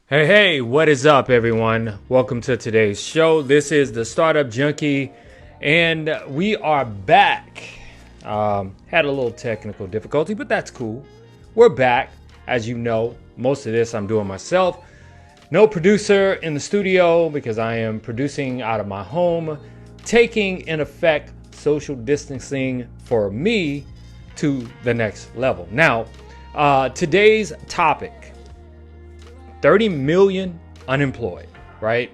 Hey, what is up, everyone? Welcome to today's show. This is the Startup Junkie, and we are back. Had a little technical difficulty, but that's cool. We're back. As you know, most of this I'm doing myself. No producer in the studio because I am producing out of my home, taking in effect social distancing for me to the next level. Now, today's topic. 30 million unemployed, right?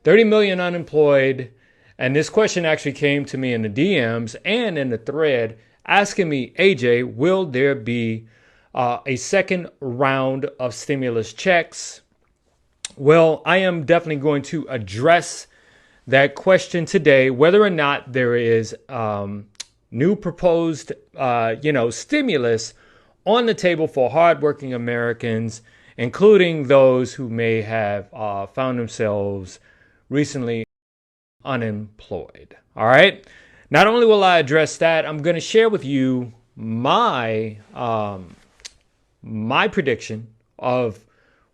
30 million unemployed. And this question actually came to me in the DMs and in the thread asking me, AJ, will there be a second round of stimulus checks? Well, I am definitely going to address that question today, whether or not there is new proposed, stimulus on the table for hardworking Americans, including those who may have found themselves recently unemployed. All right. Not only will I address that, I'm going to share with you my prediction of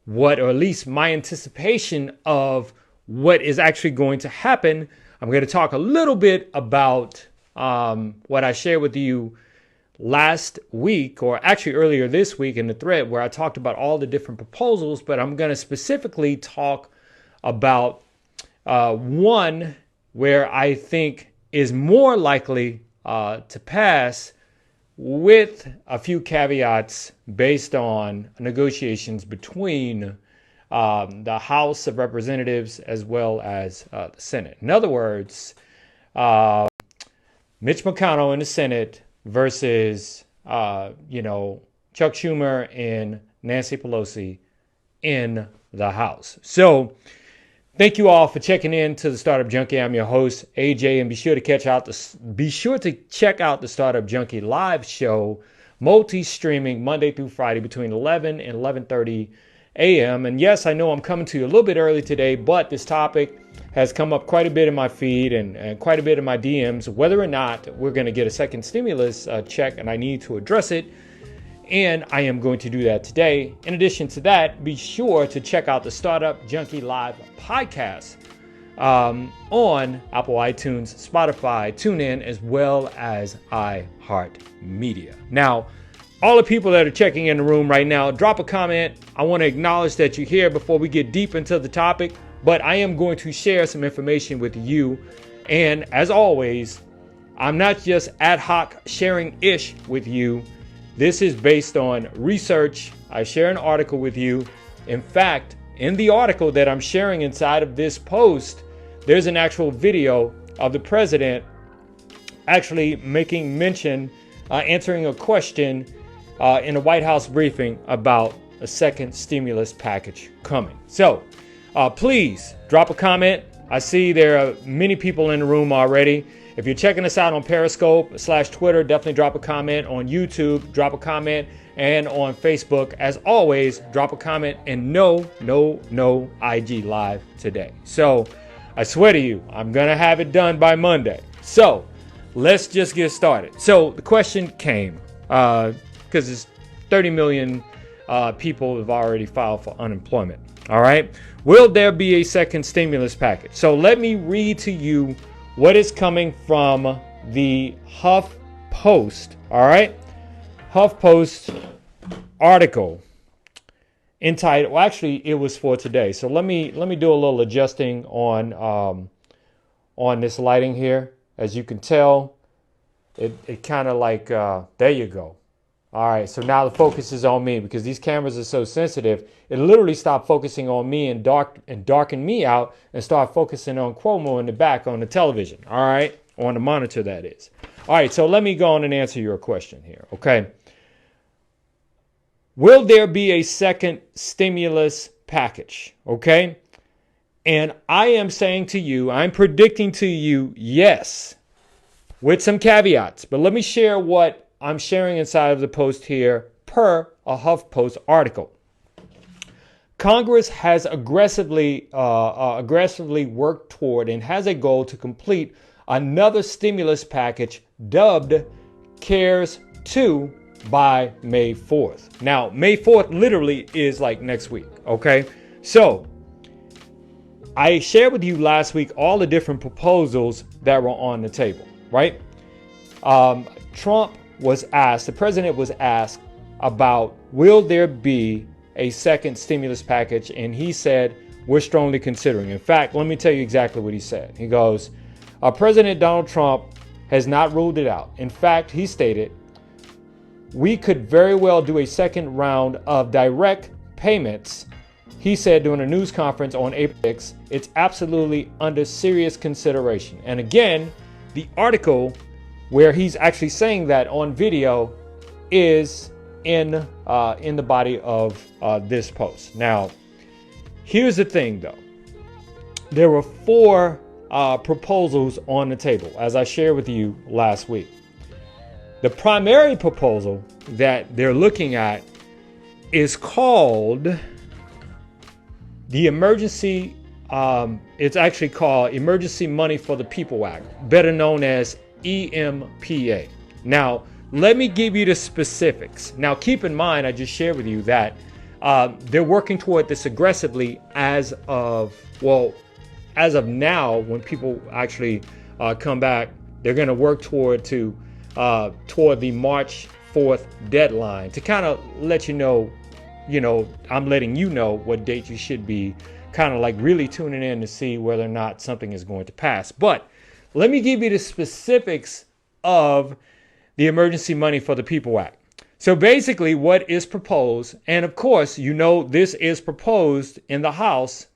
what, or at least my anticipation of what is actually going to happen. I'm going to talk a little bit about what I shared with you last week, or actually earlier this week in the thread, where I talked about all the different proposals, but I'm going to specifically talk about one where I think is more likely to pass, with a few caveats based on negotiations between the House of Representatives as well as the Senate. In other words, Mitch McConnell in the Senate versus, Chuck Schumer and Nancy Pelosi in the House. So thank you all for checking in to the Startup Junkie. I'm your host, AJ, and be sure to check out the Startup Junkie live show, multi-streaming Monday through Friday between 11 and 11:30 a.m. And yes, I know I'm coming to you a little bit early today, but this topic has come up quite a bit in my feed and quite a bit in my DMs, whether or not we're going to get a second stimulus check, and I need to address it. And I am going to do that today. In addition to that, be sure to check out the Startup Junkie Live podcast on Apple iTunes, Spotify, TuneIn, as well as iHeartMedia. Now, all the people that are checking in the room right now, drop a comment. I want to acknowledge that you're here before we get deep into the topic, but I am going to share some information with you. And as always, I'm not just ad hoc sharing-ish with you. This is based on research. I share an article with you. In fact, in the article that I'm sharing inside of this post, there's an actual video of the president actually making mention, answering a question in a White House briefing about a second stimulus package coming. So please drop a comment. I see there are many people in the room already. If you're checking us out on Periscope/Twitter, definitely drop a comment. On YouTube, drop a comment. And on Facebook, as always, drop a comment. And no IG Live today. So I swear to you, I'm going to have it done by Monday. So let's just get started. So the question came, because it's 30 million people have already filed for unemployment. All right. Will there be a second stimulus package? So let me read to you what is coming from the Huff Post. All right. Huff Post article entitled, well, actually it was for today. So let me do a little adjusting on this lighting here. As you can tell, it kind of like, there you go. All right, so now the focus is on me because these cameras are so sensitive. It literally stopped focusing on me and darkened me out and start focusing on Cuomo in the back on the television. All right, on the monitor, that is. All right, so let me go on and answer your question here, okay? Will there be a second stimulus package, okay? And I am saying to you, I'm predicting to you, yes, with some caveats. But let me share what I'm sharing inside of the post here per a Huff Post article. Congress has aggressively worked toward and has a goal to complete another stimulus package dubbed CARES 2 by May 4th. Now, May 4th literally is like next week, okay? So I shared with you last week all the different proposals that were on the table, right? Trump was asked, the president was asked about, will there be a second stimulus package? And he said, we're strongly considering. In fact, let me tell you exactly what he said. He goes, President Donald Trump has not ruled it out. In fact, he stated, we could very well do a second round of direct payments. He said during a news conference on April 6th, it's absolutely under serious consideration. And again, the article where he's actually saying that on video is in the body of this post. Now, here's the thing though. There were 4 proposals on the table, as I shared with you last week. The primary proposal that they're looking at is called the Emergency, it's actually called Emergency Money for the People Act, better known as EMPA. Now, let me give you the specifics. Now, keep in mind, I just shared with you that they're working toward this aggressively as of now. When people actually come back, they're going to work toward the March 4th deadline to kind of let you know, I'm letting you know what date you should be kind of like really tuning in to see whether or not something is going to pass. But let me give you the specifics of the Emergency Money for the People Act. So basically what is proposed, and of course, this is proposed in the House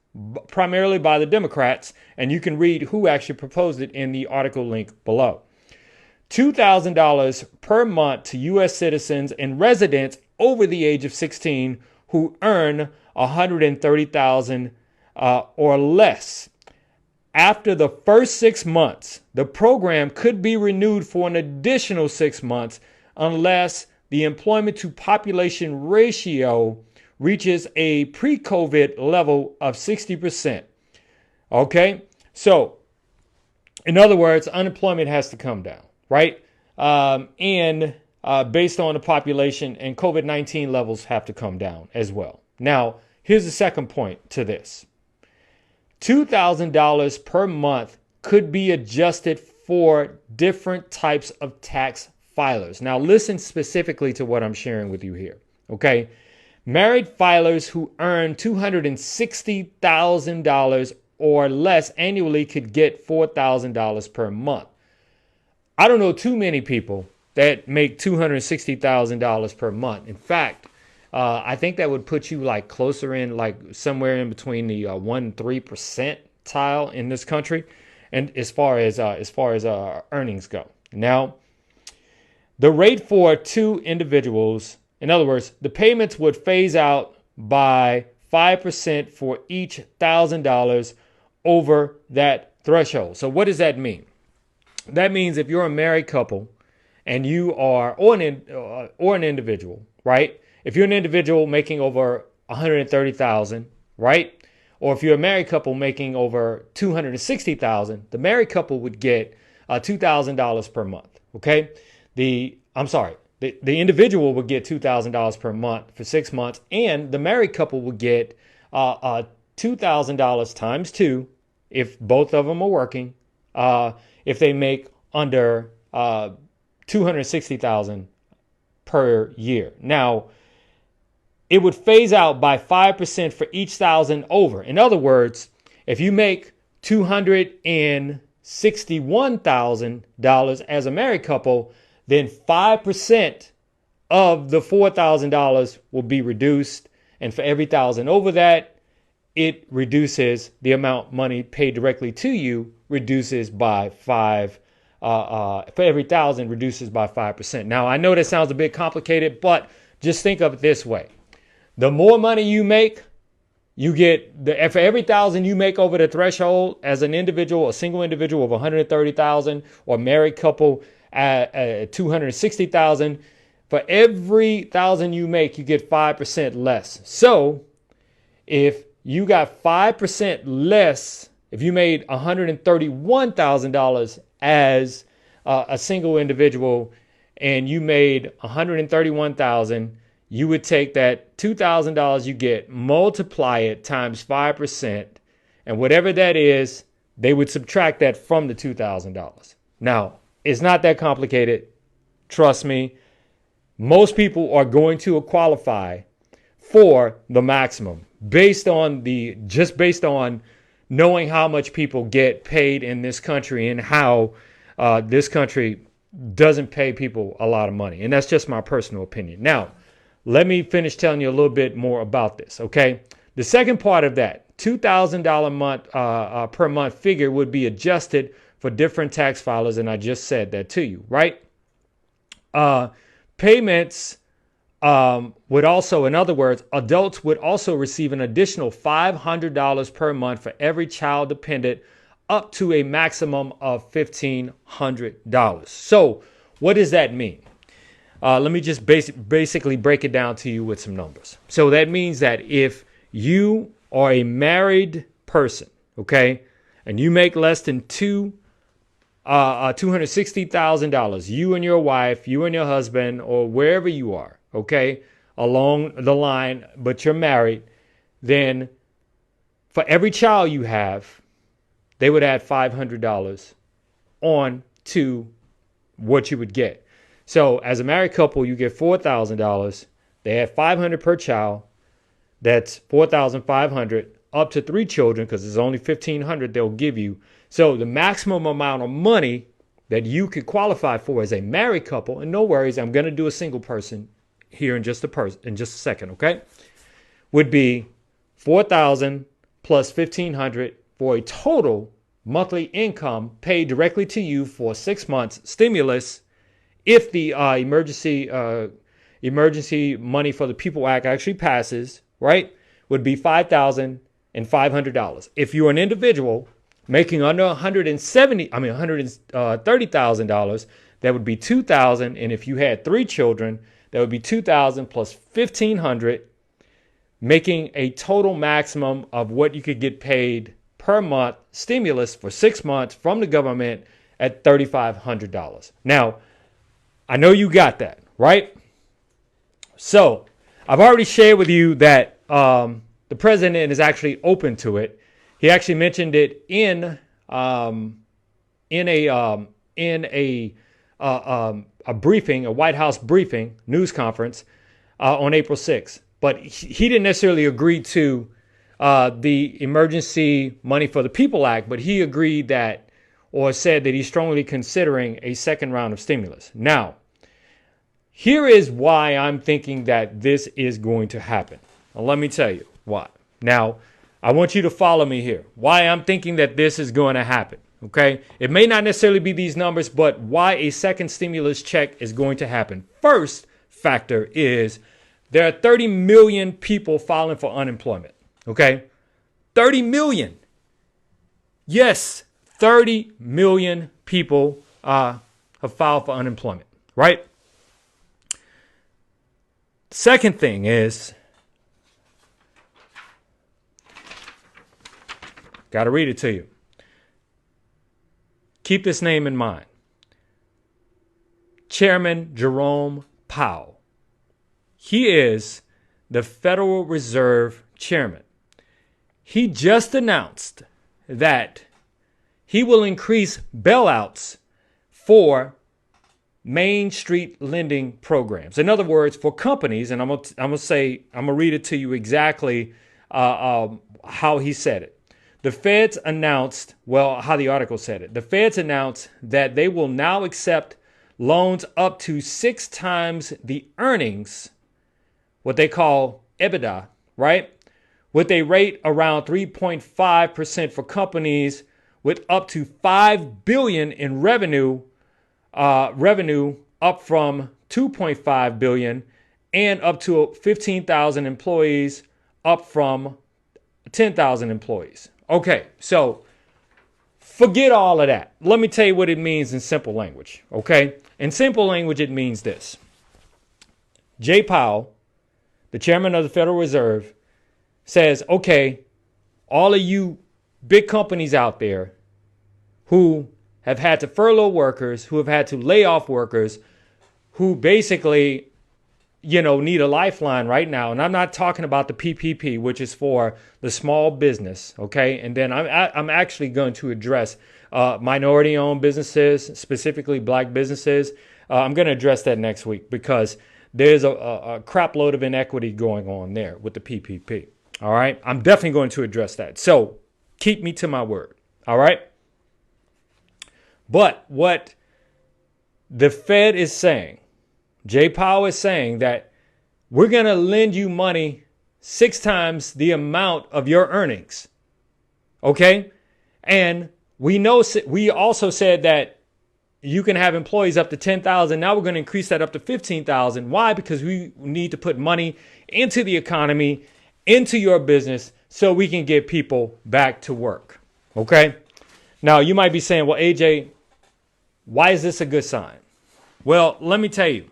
primarily by the Democrats, and you can read who actually proposed it in the article link below. $2,000 per month to U.S. citizens and residents over the age of 16 who earn $130,000 or less. After the first 6 months, the program could be renewed for an additional 6 months unless the employment to population ratio reaches a pre-COVID level of 60%. Okay? So, in other words, unemployment has to come down, right? And based on the population, and COVID-19 levels have to come down as well. Now, here's the second point to this. $2,000 per month could be adjusted for different types of tax filers. Now, listen specifically to what I'm sharing with you here, okay? Married filers who earn $260,000 or less annually could get $4,000 per month. I don't know too many people that make $260,000 per month. In fact, I think that would put you like closer in, like somewhere in between the 1-3% tile in this country, and as far as earnings go. Now, the rate for 2 individuals, in other words, the payments would phase out by 5% for each $1,000 over that threshold. So what does that mean? That means if you're a married couple and you are, or an individual, right? If you're an individual making over $130,000, right? Or if you're a married couple making over $260,000, the married couple would get $2,000 per month. Okay, the individual would get $2,000 per month for 6 months, and the married couple would get $2,000 times 2 if both of them are working. If they make under $260,000 per year. Now, it would phase out by 5% for each 1,000 over. In other words, if you make $261,000 as a married couple, then 5% of the $4,000 will be reduced. And for every 1,000 over that, it reduces the amount money paid directly to you, reduces by 5. For every 1,000 reduces by 5%. Now, I know that sounds a bit complicated, but just think of it this way. The more money you make, you get for every 1,000 you make over the threshold as an individual, a single individual of 130,000, or married couple at 260,000. For every 1,000 you make, you get 5% less. So if you got 5% less, if you made $131,000 as a single individual and you made $131,000, you would take that $2,000 you get, multiply it times 5%, and whatever that is, they would subtract that from the $2,000. Now, it's not that complicated. Trust me. Most people are going to qualify for the maximum based on knowing how much people get paid in this country and how this country doesn't pay people a lot of money. And that's just my personal opinion. Now, let me finish telling you a little bit more about this, okay? The second part of that, $2,000 per month figure would be adjusted for different tax filers, and I just said that to you, right? Payments would also, in other words, adults would also receive an additional $500 per month for every child dependent, up to a maximum of $1,500. So what does that mean? Let me just basically break it down to you with some numbers. So that means that if you are a married person, okay, and you make less than $260,000, you and your wife, you and your husband, or wherever you are, okay, along the line, but you're married, then for every child you have, they would add $500 on to what you would get. So as a married couple, you get $4,000. They add $500 per child. That's $4,500 up to 3 children, because it's only $1,500 they'll give you. So the maximum amount of money that you could qualify for as a married couple, and no worries, I'm going to do a single person here in just a second, okay, would be $4,000 plus $1,500 for a total monthly income paid directly to you for 6 months stimulus. If the emergency money for the People Act actually passes, right, would be $5,500. If you're an individual making under $130,000, that would be $2,000. And if you had 3 children, that would be $2,000 plus $1,500, making a total maximum of what you could get paid per month stimulus for 6 months from the government at $3,500. Now, I know you got that, right? So I've already shared with you that the president is actually open to it. He actually mentioned it in a briefing, a White House briefing, news conference on April 6th. But he didn't necessarily agree to the emergency money for the People Act, but he agreed that, or said that he's strongly considering a second round of stimulus. Now, here is why I'm thinking that this is going to happen. Well, let me tell you why. Now, I want you to follow me here. Why I'm thinking that this is going to happen. Okay? It may not necessarily be these numbers, but why a second stimulus check is going to happen. First factor is there are 30 million people filing for unemployment. Okay? 30 million. Yes, 30 million people have filed for unemployment, right? Second thing is, got to read it to you. Keep this name in mind. Chairman Jerome Powell. He is the Federal Reserve Chairman. He just announced that he will increase bailouts for Main Street lending programs. In other words, for companies, and I'm gonna read it to you exactly how he said it. The Feds announced, how the article said it. The Feds announced that they will now accept loans up to 6 times the earnings, what they call EBITDA, right? With a rate around 3.5% for companies with up to $5 billion in revenue up from $2.5 billion, and up to 15,000 employees up from 10,000 employees. Okay, so forget all of that. Let me tell you what it means in simple language, okay? In simple language, it means this. Jay Powell, the chairman of the Federal Reserve, says, okay, all of you big companies out there who have had to furlough workers, who have had to lay off workers, who basically, need a lifeline right now, and I'm not talking about the PPP, which is for the small business, okay? And then I'm actually going to address minority-owned businesses, specifically black businesses. I'm going to address that next week because there's a crap load of inequity going on there with the PPP. All right, I'm definitely going to address that. So keep me to my word. All right. But what the Fed is saying, Jay Powell is saying that we're going to lend you money 6 times the amount of your earnings. Okay. And we also said that you can have employees up to 10,000. Now we're going to increase that up to 15,000. Why? Because we need to put money into the economy, into your business, so we can get people back to work. Okay. Now you might be saying, well, AJ, why is this a good sign? Well, let me tell you.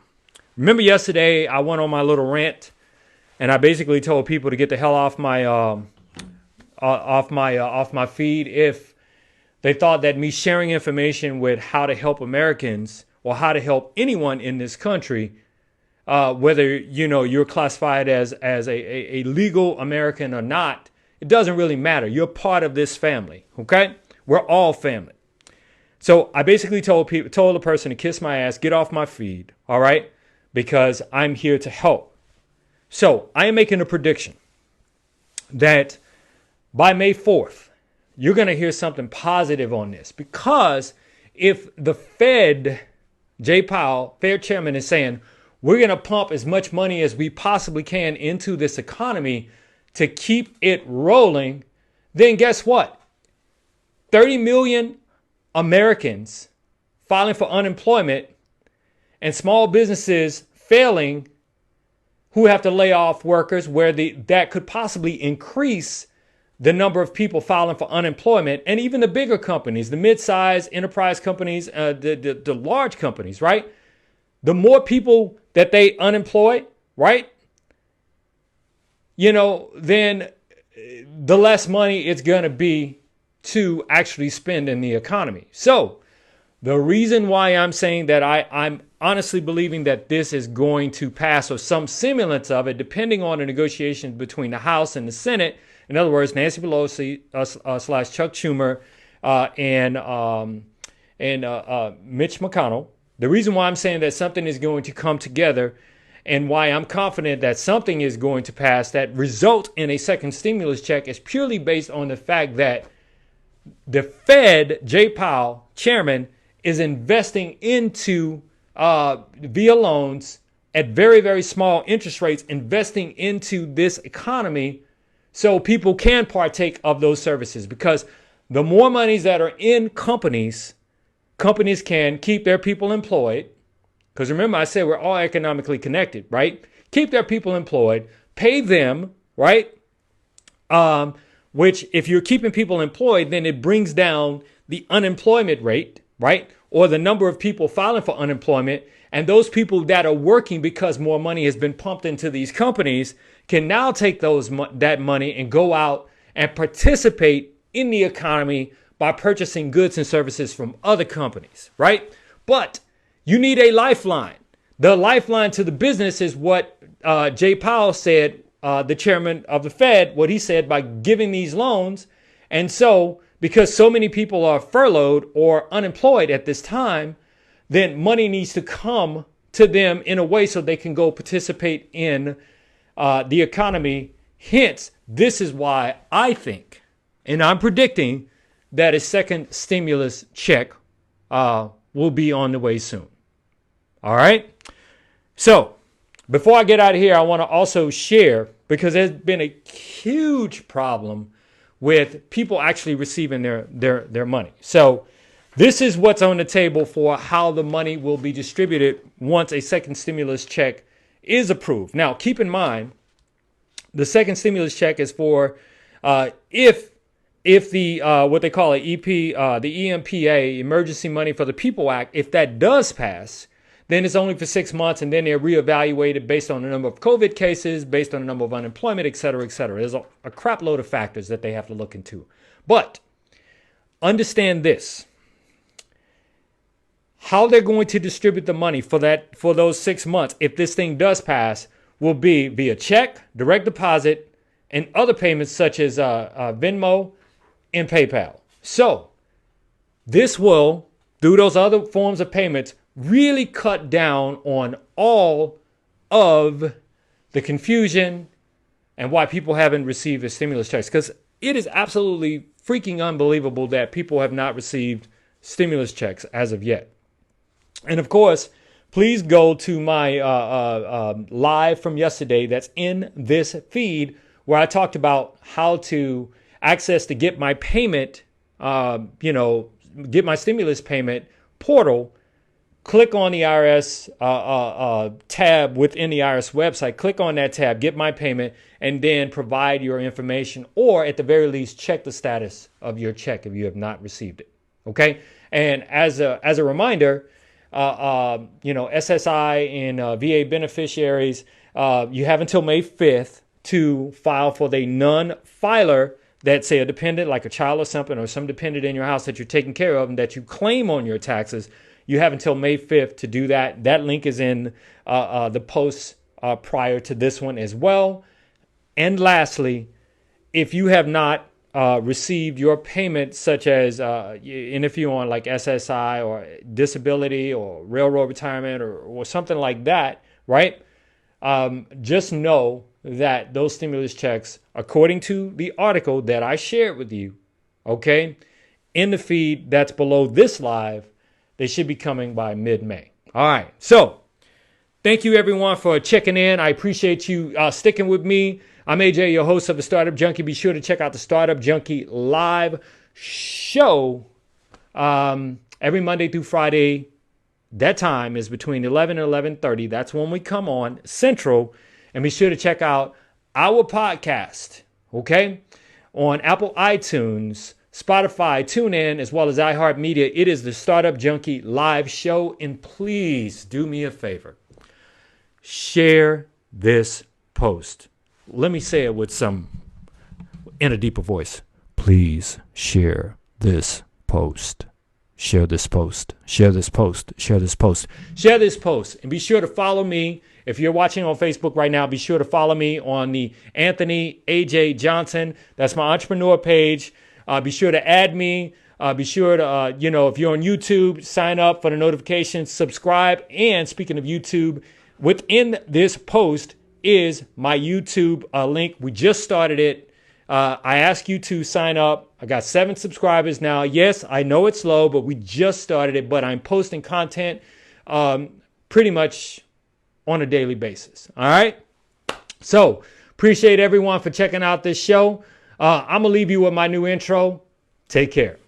Remember yesterday I went on my little rant and I basically told people to get the hell off my feed if they thought that me sharing information with how to help Americans or how to help anyone in this country, whether you're classified as a legal American or not, it doesn't really matter. You're part of this family. Okay, we're all family. So I basically told the person to kiss my ass, get off my feed. All right, because I'm here to help. So I am making a prediction that by May 4th, you're going to hear something positive on this, because if the Fed, Jay Powell, Fed chairman, is saying we're going to pump as much money as we possibly can into this economy to keep it rolling, then guess what? 30 million Americans filing for unemployment and small businesses failing who have to lay off workers, where that could possibly increase the number of people filing for unemployment, and even the bigger companies, the mid-sized enterprise companies, the large companies, right? The more people that they unemploy, right? Then the less money it's going to be to actually spend in the economy. So the reason why I'm saying that I'm honestly believing that this is going to pass, or some semblance of it, depending on the negotiations between the House and the Senate. In other words, Nancy Pelosi slash Chuck Schumer and Mitch McConnell. The reason why I'm saying that something is going to come together and why I'm confident that something is going to pass that result in a second stimulus check is purely based on the fact that the Fed, Jay Powell, chairman, is investing into via loans at very, very small interest rates, investing into this economy so people can partake of those services. Because the more monies that are in companies can keep their people employed. Because remember, I said we're all economically connected, right? Keep their people employed, pay them, right? Which, if you're keeping people employed, then it brings down the unemployment rate, right? Or the number of people filing for unemployment. And those people that are working because more money has been pumped into these companies can now take that money and go out and participate in the economy by purchasing goods and services from other companies, right? But you need a lifeline. The lifeline to the business is what Jay Powell said, the chairman of the Fed, what he said by giving these loans. And so, because so many people are furloughed or unemployed at this time, then money needs to come to them in a way so they can go participate in the economy. Hence, this is why I think, and I'm predicting, that a second stimulus check will be on the way soon. All right. So before I get out of here, I want to also share, because there's been a huge problem with people actually receiving their money. So this is what's on the table for how the money will be distributed once a second stimulus check is approved. Now, keep in mind, the second stimulus check is for if the what they call the EMPA, Emergency Money for the People Act, if that does pass, then it's only for 6 months, and then they're reevaluated based on the number of COVID cases, based on the number of unemployment, et cetera, et cetera. There's a crap load of factors that they have to look into. But understand this. how they're going to distribute the money for those 6 months, if this thing does pass, will be via check, direct deposit, and other payments such as Venmo and PayPal. So this will, through those other forms of payments, really cut down on all of the confusion and why people haven't received their stimulus checks. Because it is absolutely freaking unbelievable that people have not received stimulus checks as of yet. And of course, please go to my live from yesterday that's in this feed, where I talked about how to access to get my payment, get my stimulus payment portal. Click on the IRS tab within the IRS website. Click on that tab, get my payment, and then provide your information, or at the very least, check the status of your check if you have not received it. Okay. And as a reminder, SSI and VA beneficiaries, you have until May 5th to file for the non-filer that, say, a dependent, like a child or something, or some dependent in your house that you're taking care of and that you claim on your taxes. You have until May 5th to do that. That link is in the post prior to this one as well. And lastly, if you have not received your payment, such as, and if you're on like SSI or disability or railroad retirement or something like that, right? Just know that those stimulus checks, according to the article that I shared with you, okay, in the feed that's below this live, they should be coming by mid-May. All right. So thank you, everyone, for checking in. I appreciate you sticking with me. I'm AJ, your host of the Startup Junkie. Be sure to check out the Startup Junkie live show every Monday through Friday. That time is between 11 and 11:30. That's when we come on Central. And be sure to check out our podcast, okay, on Apple iTunes, Spotify, TuneIn, as well as iHeartMedia. It is the Startup Junkie live show. And please do me a favor. Share this post. Let me say it in a deeper voice. Please share this post. Share this post. Share this post. Share this post. Share this post. And be sure to follow me. If you're watching on Facebook right now, be sure to follow me on the Anthony A.J. Johnson. That's my entrepreneur page. Be sure to add me. Be sure to, if you're on YouTube, sign up for the notifications, subscribe. And speaking of YouTube, within this post is my YouTube link. We just started it. I ask you to sign up. I got 7 subscribers now. Yes, I know it's slow, but we just started it. But I'm posting content pretty much on a daily basis. All right. So appreciate everyone for checking out this show. I'm going to leave you with my new intro. Take care.